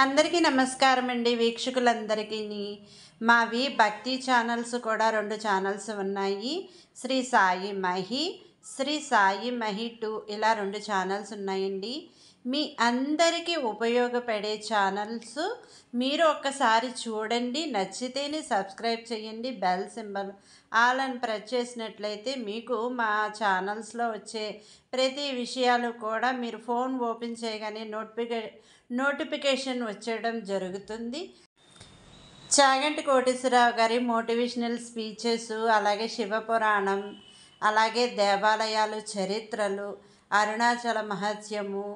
అందరికీ నమస్కారం అండి వీక్షకులందరికీ. మావి భక్తి ఛానల్స్ కూడా 2 ఛానల్స్ ఉన్నాయి. శ్రీ సాయి మహి, శ్రీ సాయి మహి 2 ఇలా 2 ఛానల్స్ ఉన్నాయండి. మీ అందరికీ ఉపయోగపడే ఛానల్స్. మీరు ఒక్కసారి చూడండి, నచ్చితేనే సబ్స్క్రైబ్ చేయండి. బెల్ సింబల్ ఆల్ అని ప్రెస్ చేసినట్లయితే మీకు మా ఛానల్స్లో వచ్చే ప్రతి విషయాలు కూడా మీరు ఫోన్ ఓపెన్ చేయగానే నోటిఫికేషన్ వచ్చేయడం జరుగుతుంది. చాగంటి కోటేశ్వరరావు గారి మోటివేషనల్ స్పీచెస్, అలాగే శివపురాణం, అలాగే దేవాలయాలు చరిత్రలు, అరుణాచల మహత్యము,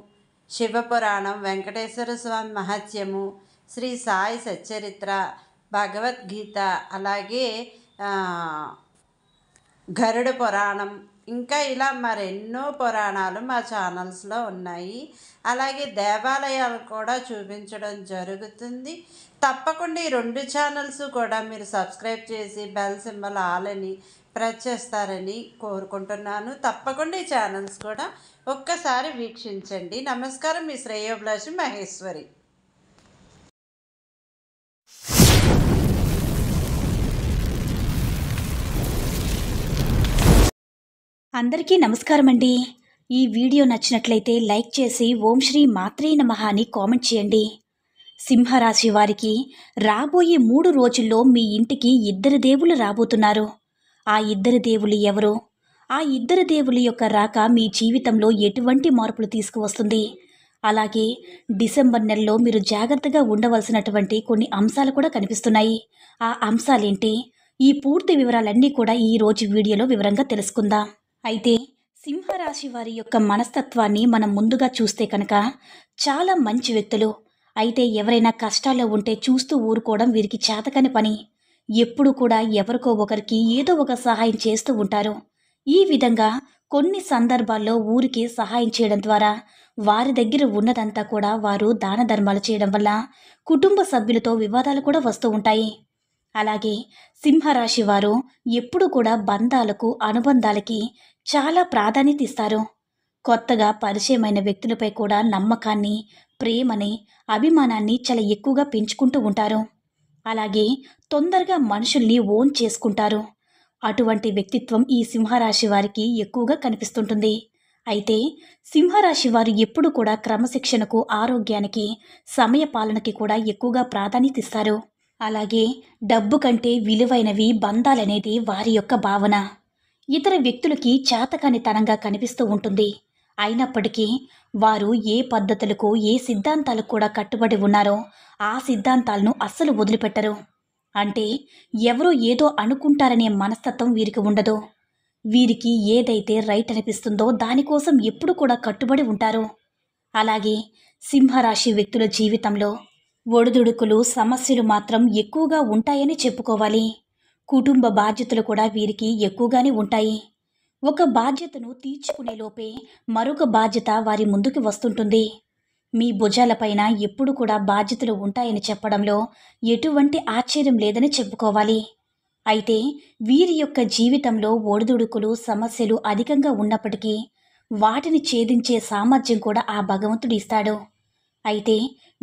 శివపురాణం, వెంకటేశ్వర స్వామి మహత్యము, శ్రీ సాయి సచ్చరిత్ర, భగవద్గీత, అలాగే గరుడ పురాణం, ఇంకా ఇలా మరెన్నో పురాణాలు మా ఛానల్స్లో ఉన్నాయి. అలాగే దేవాలయాలు కూడా చూపించడం జరుగుతుంది. తప్పకుండా ఈ 2 ఛానల్స్ కూడా మీరు సబ్స్క్రైబ్ చేసి బెల్ సింబల్ ఆల్ అని ప్రెస్ చేస్తారని కోరుకుంటున్నాను. తప్పకుండా ఈ ఛానల్స్ కూడా ఒక్కసారి వీక్షించండి. నమస్కారం, మీ శ్రేయోభిలాషి మహేశ్వరి. అందరికీ నమస్కారం అండి. ఈ వీడియో నచ్చినట్లయితే లైక్ చేసి ఓం శ్రీ మాత్రే నమః అని కామెంట్ చేయండి. సింహరాశి వారికి రాబోయే 3 రోజుల్లో మీ ఇంటికి 2 దేవుళ్ళు రాబోతున్నారు. ఆ 2 దేవుళ్ళు ఎవరు? ఆ 2 దేవుళ్ళ యొక్క రాక మీ జీవితంలో ఎటువంటి మార్పులు తీసుకువస్తుంది? అలాగే డిసెంబర్ నెలలో మీరు జాగ్రత్తగా ఉండవలసినటువంటి కొన్ని అంశాలు కూడా కనిపిస్తున్నాయి. ఆ అంశాలేంటి? ఈ పూర్తి వివరాలన్నీ కూడా ఈ రోజు వీడియోలో వివరంగా తెలుసుకుందాం. అయితే సింహరాశి వారి యొక్క మనస్తత్వాన్ని మనం ముందుగా చూస్తే కనుక చాలా మంచి వ్యక్తులు. అయితే ఎవరైనా కష్టాల్లో ఉంటే చూస్తూ ఊరుకోవడం వీరికి చేతకాని పని. ఎప్పుడు కూడా ఎవరికో ఒకరికి ఏదో ఒక సహాయం చేస్తూ ఉంటారు. ఈ విధంగా కొన్ని సందర్భాల్లో ఊరికి సహాయం చేయడం ద్వారా వారి దగ్గర ఉన్నదంతా కూడా వారు దాన ధర్మాలు చేయడం వల్ల కుటుంబ సభ్యులతో వివాదాలు కూడా వస్తూ ఉంటాయి. అలాగే సింహరాశి వారు ఎప్పుడు కూడా బంధాలకు, అనుబంధాలకి చాలా ప్రాధాన్యత ఇస్తారు. కొత్తగా పరిచయమైన వ్యక్తులపై కూడా నమ్మకాన్ని, ప్రేమని, అభిమానాన్ని చాలా ఎక్కువగా పెంచుకుంటూ ఉంటారు. అలాగే తొందరగా మనుషుల్ని ఓన్ చేసుకుంటారు. అటువంటి వ్యక్తిత్వం ఈ సింహరాశి వారికి ఎక్కువగా కనిపిస్తుంటుంది. అయితే సింహరాశి వారు ఎప్పుడు కూడా క్రమశిక్షణకు, ఆరోగ్యానికి, సమయ పాలనకి కూడా ఎక్కువగా ప్రాధాన్యత ఇస్తారు. అలాగే డబ్బు కంటే విలువైనవి బంధాలనేది వారి యొక్క భావన. ఇతర వ్యక్తులకి చేతకానితనంగా కనిపిస్తూ ఉంటుంది. అయినప్పటికీ వారు ఏ పద్ధతులకు, ఏ సిద్ధాంతాలకు కూడా కట్టుబడి ఉన్నారో ఆ సిద్ధాంతాలను అస్సలు వదిలిపెట్టరు. అంటే ఎవరో ఏదో అనుకుంటారనే మనస్తత్వం వీరికి ఉండదు. వీరికి ఏదైతే రైట్ అనిపిస్తుందో దానికోసం ఎప్పుడు కూడా కట్టుబడి ఉంటారు. అలాగే సింహరాశి వ్యక్తుల జీవితంలో ఒడిదుడుకులు, సమస్యలు మాత్రం ఎక్కువగా ఉంటాయని చెప్పుకోవాలి. కుటుంబ బాధ్యతలు కూడా వీరికి ఎక్కువగానే ఉంటాయి. ఒక బాధ్యతను తీర్చుకునే లోపే మరొక బాధ్యత వారి ముందుకు వస్తుంటుంది. మీ భుజాలపైన ఎప్పుడు కూడా బాధ్యతలు ఉంటాయని చెప్పడంలో ఎటువంటి ఆశ్చర్యం లేదని చెప్పుకోవాలి. అయితే వీరి యొక్క జీవితంలో ఒడిదుడుకులు, సమస్యలు అధికంగా ఉన్నప్పటికీ వాటిని ఛేదించే సామర్థ్యం కూడా ఆ భగవంతుడు ఇస్తాడు. అయితే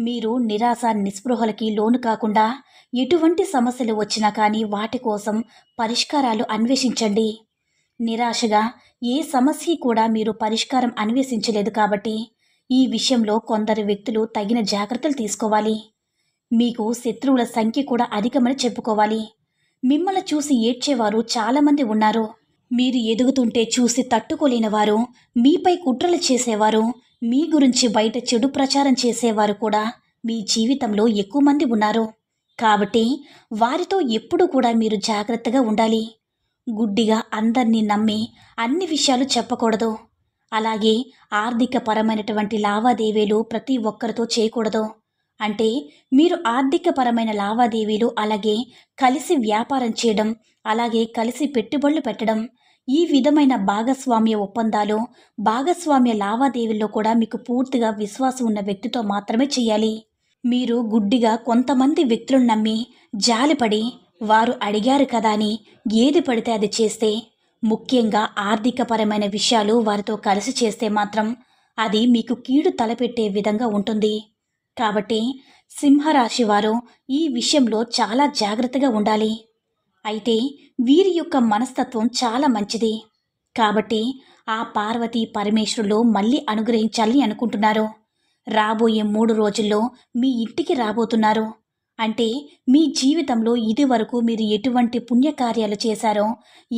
మీరు నిరాశ, నిస్పృహలకి లోను కాకుండా ఎటువంటి సమస్యలు వచ్చినా కానీ వాటి కోసం పరిష్కారాలు అన్వేషించండి. నిరాశగా ఏ సమస్య కూడా మీరు పరిష్కారం అన్వేషించలేదు కాబట్టి ఈ విషయంలో కొందరు వ్యక్తులు తగిన జాగ్రత్తలు తీసుకోవాలి. మీకు శత్రువుల సంఖ్య కూడా అధికమని చెప్పుకోవాలి. మిమ్మల్ని చూసి ఏడ్చేవారు చాలామంది ఉన్నారు. మీరు ఎదుగుతుంటే చూసి తట్టుకోలేనివారు, మీపై కుట్రలు చేసేవారు, మీ గురించి బయట చెడు ప్రచారం చేసేవారు కూడా మీ జీవితంలో ఎక్కువ మంది ఉన్నారు. కాబట్టి వారితో ఎప్పుడూ కూడా మీరు జాగ్రత్తగా ఉండాలి. గుడ్డిగా అందరినీ నమ్మి అన్ని విషయాలు చెప్పకూడదు. అలాగే ఆర్థిక పరమైనటువంటి లావాదేవీలు ప్రతి ఒక్కరితో చేయకూడదు. అంటే మీరు ఆర్థిక పరమైన లావాదేవీలు, అలాగే కలిసి వ్యాపారం చేయడం, అలాగే కలిసి పెట్టుబడులు పెట్టడం, ఈ విధమైన భాగస్వామ్య ఒప్పందాలు, భాగస్వామ్య లావాదేవీల్లో కూడా మీకు పూర్తిగా విశ్వాసం ఉన్న వ్యక్తితో మాత్రమే చేయాలి. మీరు గుడ్డిగా కొంతమంది వ్యక్తులను నమ్మి జాలిపడి వారు అడిగారు కదా అని ఏది పడితే అది చేస్తే, ముఖ్యంగా ఆర్థికపరమైన విషయాలు వారితో కలిసి చేస్తే మాత్రం అది మీకు కీడు తలపెట్టే విధంగా ఉంటుంది. కాబట్టి సింహరాశి వారు ఈ విషయంలో చాలా జాగ్రత్తగా ఉండాలి. అయితే వీరి యొక్క మనస్తత్వం చాలా మంచిది. కాబట్టి ఆ పార్వతీ పరమేశ్వరులు మళ్ళీ అనుగ్రహించాలని అనుకుంటున్నారు. రాబోయే 3 రోజుల్లో మీ ఇంటికి రాబోతున్నారు. అంటే మీ జీవితంలో ఇదివరకు మీరు ఎటువంటి పుణ్యకార్యాలు చేశారో,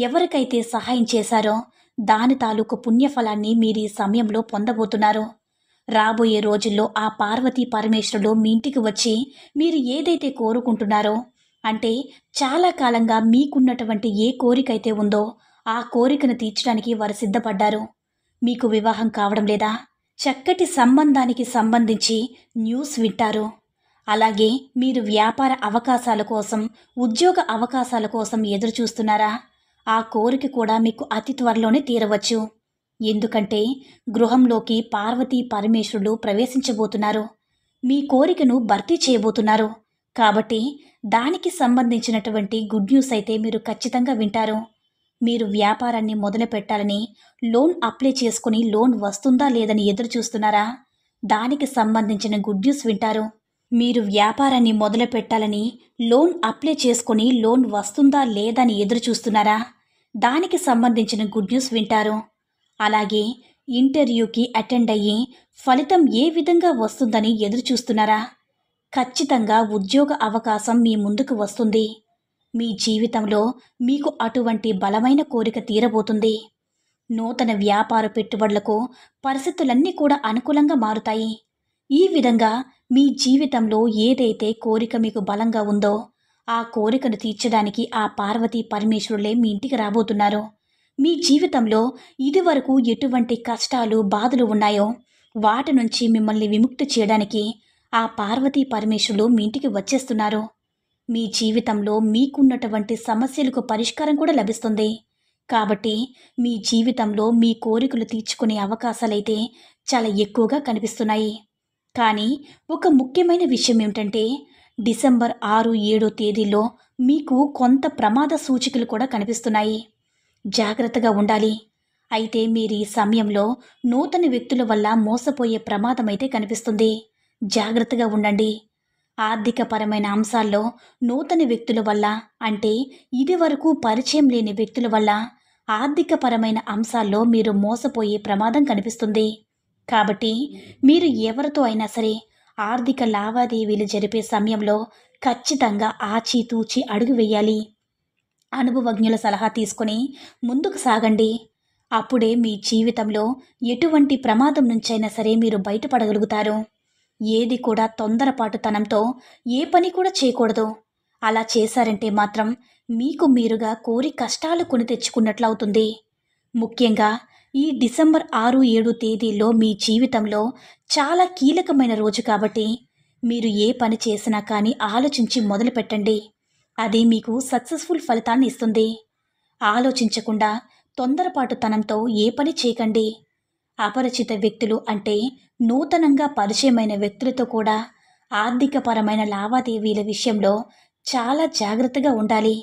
ఎవరికైతే సహాయం చేశారో దాని తాలూకు పుణ్యఫలాన్ని మీరు ఈ సమయంలో పొందబోతున్నారు. రాబోయే రోజుల్లో ఆ పార్వతీ పరమేశ్వరులు మీ ఇంటికి వచ్చి మీరు ఏదైతే కోరుకుంటున్నారో, అంటే చాలా కాలంగా మీకున్నటువంటి ఏ కోరికైతే ఉందో ఆ కోరికను తీర్చడానికి వారు సిద్ధపడ్డారు. మీకు వివాహం కావడం లేదా? చక్కటి సంబంధానికి సంబంధించి న్యూస్ వింటారు. అలాగే మీరు వ్యాపార అవకాశాల కోసం, ఉద్యోగ అవకాశాల కోసం ఎదురు చూస్తున్నారా? ఆ కోరిక కూడా మీకు అతి త్వరలోనే తీరవచ్చు. ఎందుకంటే గృహంలోకి పార్వతీ పరమేశ్వరులు ప్రవేశించబోతున్నారు. మీ కోరికను భర్తీ చేయబోతున్నారు. కాబట్టి దానికి సంబంధించినటువంటి గుడ్ న్యూస్ అయితే మీరు ఖచ్చితంగా వింటారు. మీరు వ్యాపారాన్ని మొదలు పెట్టాలని లోన్ అప్లై చేసుకుని లోన్ వస్తుందా లేదని ఎదురు చూస్తున్నారా? దానికి సంబంధించిన గుడ్ న్యూస్ వింటారు. మీరు వ్యాపారాన్ని మొదలు పెట్టాలని లోన్ అప్లై చేసుకుని లోన్ వస్తుందా లేదని ఎదురు చూస్తున్నారా? దానికి సంబంధించిన గుడ్ న్యూస్ వింటారు. అలాగే ఇంటర్వ్యూకి అటెండ్ అయ్యి ఫలితం ఏ విధంగా వస్తుందని ఎదురు చూస్తున్నారా? ఖచ్చితంగా ఉద్యోగ అవకాశం మీ ముందుకు వస్తుంది. మీ జీవితంలో మీకు అటువంటి బలమైన కోరిక తీరబోతుంది. నూతన వ్యాపార పెట్టుబడులకు పరిస్థితులన్నీ కూడా అనుకూలంగా మారుతాయి. ఈ విధంగా మీ జీవితంలో ఏదైతే కోరిక మీకు బలంగా ఉందో ఆ కోరికను తీర్చడానికి ఆ పార్వతీ పరమేశ్వరులే మీ ఇంటికి రాబోతున్నారు. మీ జీవితంలో ఇదివరకు ఎటువంటి కష్టాలు, బాధలు ఉన్నాయో వాటి నుంచి మిమ్మల్ని విముక్తి చేయడానికి ఆ పార్వతీ పరమేశ్వరులు మీ ఇంటికి వచ్చేస్తున్నారు. మీ జీవితంలో మీకున్నటువంటి సమస్యలకు పరిష్కారం కూడా లభిస్తుంది. కాబట్టి మీ జీవితంలో మీ కోరికలు తీర్చుకునే అవకాశాలైతే చాలా ఎక్కువగా కనిపిస్తున్నాయి. కానీ ఒక ముఖ్యమైన విషయం ఏమిటంటే డిసెంబర్ 6, 7 తేదీల్లో మీకు కొంత ప్రమాద సూచికలు కూడా కనిపిస్తున్నాయి. జాగ్రత్తగా ఉండాలి. అయితే మీరు ఈ సమయంలో నూతన వ్యక్తుల వల్ల మోసపోయే ప్రమాదం అయితే కనిపిస్తుంది. జాగ్రత్తగా ఉండండి. ఆర్థికపరమైన అంశాల్లో నూతన వ్యక్తుల వల్ల, అంటే ఇదివరకు పరిచయం లేని వ్యక్తుల వల్ల ఆర్థికపరమైన అంశాల్లో మీరు మోసపోయే ప్రమాదం కనిపిస్తుంది. కాబట్టి మీరు ఎవరితో అయినా సరే ఆర్థిక లావాదేవీలు జరిపే సమయంలో ఖచ్చితంగా ఆచితూచి అడుగు వేయాలి. అనుభవజ్ఞుల సలహా తీసుకొని ముందుకు సాగండి. అప్పుడే మీ జీవితంలో ఎటువంటి ప్రమాదం నుంచైనా సరే మీరు బయటపడగలుగుతారు. ఏది కూడా తొందరపాటుతనంతో ఏ పని కూడా చేయకూడదు. అలా చేశారంటే మాత్రం మీకు మీరుగా కోరి కష్టాలు కొని తెచ్చుకున్నట్లు అవుతుంది. ముఖ్యంగా ఈ డిసెంబర్ 6, 7 తేదీల్లో మీ జీవితంలో చాలా కీలకమైన రోజు కాబట్టి మీరు ఏ పని చేసినా కానీ ఆలోచించి మొదలు పెట్టండి. అది మీకు సక్సెస్ఫుల్ ఫలితాన్ని ఇస్తుంది. ఆలోచించకుండా తొందరపాటుతనంతో ఏ పని చేయకండి. అపరిచిత వ్యక్తులు, అంటే నూతనంగా పరిచయమైన వ్యక్తులతో కూడా ఆర్థికపరమైన లావాదేవీల విషయంలో చాలా జాగ్రత్తగా ఉండాలి.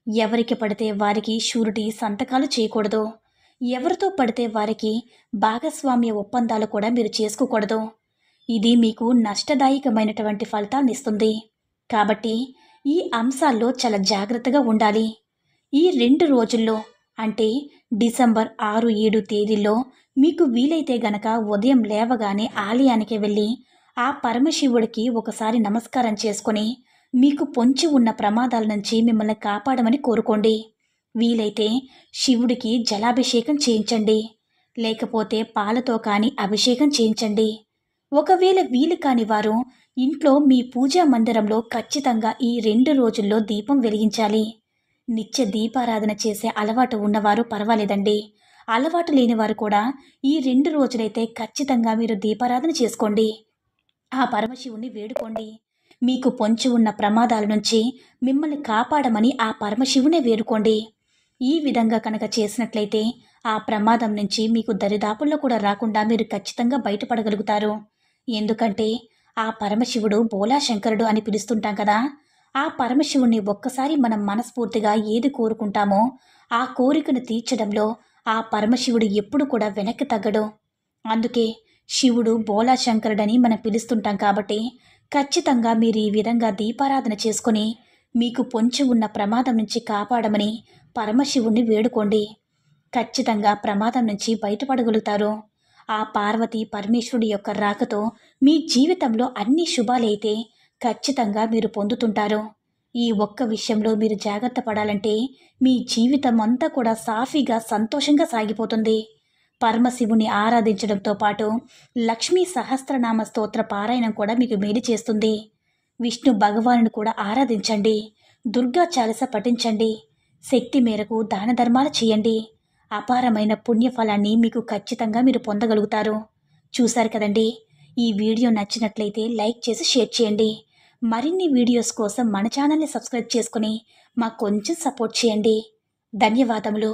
ఎవరికి పడితే వారికి షూరిటీ సంతకాలు చేయకూడదు. ఎవరితో పడితే వారికి భాగస్వామ్య ఒప్పందాలు కూడా మీరు చేసుకోకూడదు. ఇది మీకు నష్టదాయకమైనటువంటి ఫలితాన్ని ఇస్తుంది. కాబట్టి ఈ అంశాల్లో చాలా జాగ్రత్తగా ఉండాలి. ఈ 2 రోజుల్లో, అంటే డిసెంబర్ 6, 7 తేదీల్లో మీకు వీలైతే గనక ఉదయం లేవగానే ఆలయానికి వెళ్ళి ఆ పరమశివుడికి ఒకసారి నమస్కారం చేసుకొని మీకు పొంచి ఉన్న ప్రమాదాల నుంచి మిమ్మల్ని కాపాడమని కోరుకోండి. వీలైతే శివుడికి జలాభిషేకం చేయించండి. లేకపోతే పాలతో కానీ అభిషేకం చేయించండి. ఒకవేళ వీలు కాని వారు ఇంట్లో మీ పూజా మందిరంలో ఖచ్చితంగా ఈ 2 రోజుల్లో దీపం వెలిగించాలి. నిత్య దీపారాధన చేసే అలవాటు ఉన్నవారు పర్వాలేదండి. అలవాటు లేనివారు కూడా ఈ 2 రోజులైతే ఖచ్చితంగా మీరు దీపారాధన చేసుకోండి. ఆ పరమశివుణ్ణి వేడుకోండి. మీకు పొంచి ఉన్న ప్రమాదాల నుంచి మిమ్మల్ని కాపాడమని ఆ పరమశివునే వేడుకోండి. ఈ విధంగా కనుక చేసినట్లయితే ఆ ప్రమాదం నుంచి మీకు దరిదాపుల్లో కూడా రాకుండా మీరు ఖచ్చితంగా బయటపడగలుగుతారు. ఎందుకంటే ఆ పరమశివుడు బోలాశంకరుడు అని పిలుస్తుంటాం కదా. ఆ పరమశివుణ్ణి ఒక్కసారి మనం మనస్ఫూర్తిగా ఏది కోరుకుంటామో ఆ కోరికను తీర్చడంలో ఆ పరమశివుడు ఎప్పుడు కూడా వెనక్కి తగ్గడు. అందుకే శివుడు బోలాశంకరుడని మనం పిలుస్తుంటాం కాబట్టి ఖచ్చితంగా మీరు ఈ విధంగా దీపారాధన చేసుకుని మీకు పొంచి ఉన్న ప్రమాదం నుంచి కాపాడమని పరమశివుణ్ణి వేడుకోండి. ఖచ్చితంగా ప్రమాదం నుంచి బయటపడగలుగుతారు. ఆ పార్వతీ పరమేశ్వరుడి యొక్క రాకతో మీ జీవితంలో అన్ని శుభాలైతే ఖచ్చితంగా మీరు పొందుతుంటారు. ఈ ఒక్క విషయంలో మీరు జాగ్రత్త పడాలంటే మీ జీవితం అంతా కూడా సాఫీగా సంతోషంగా సాగిపోతుంది. పరమశివుని ఆరాధించడంతో పాటు లక్ష్మీ సహస్రనామ స్తోత్ర పారాయణం కూడా మీకు మేలు చేస్తుంది. విష్ణు భగవానుని కూడా ఆరాధించండి. దుర్గా చాలీస పఠించండి. శక్తి మేరకు దాన ధర్మాలు చేయండి. అపారమైన పుణ్యఫలాన్ని మీకు ఖచ్చితంగా మీరు పొందగలుగుతారు. చూశారు కదండి. ఈ వీడియో నచ్చినట్లయితే లైక్ చేసి షేర్ చేయండి. మరిన్ని వీడియోస్ కోసం మన ఛానల్ని సబ్స్క్రైబ్ చేసుకుని మాకు కొంచెం సపోర్ట్ చేయండి. ధన్యవాదములు.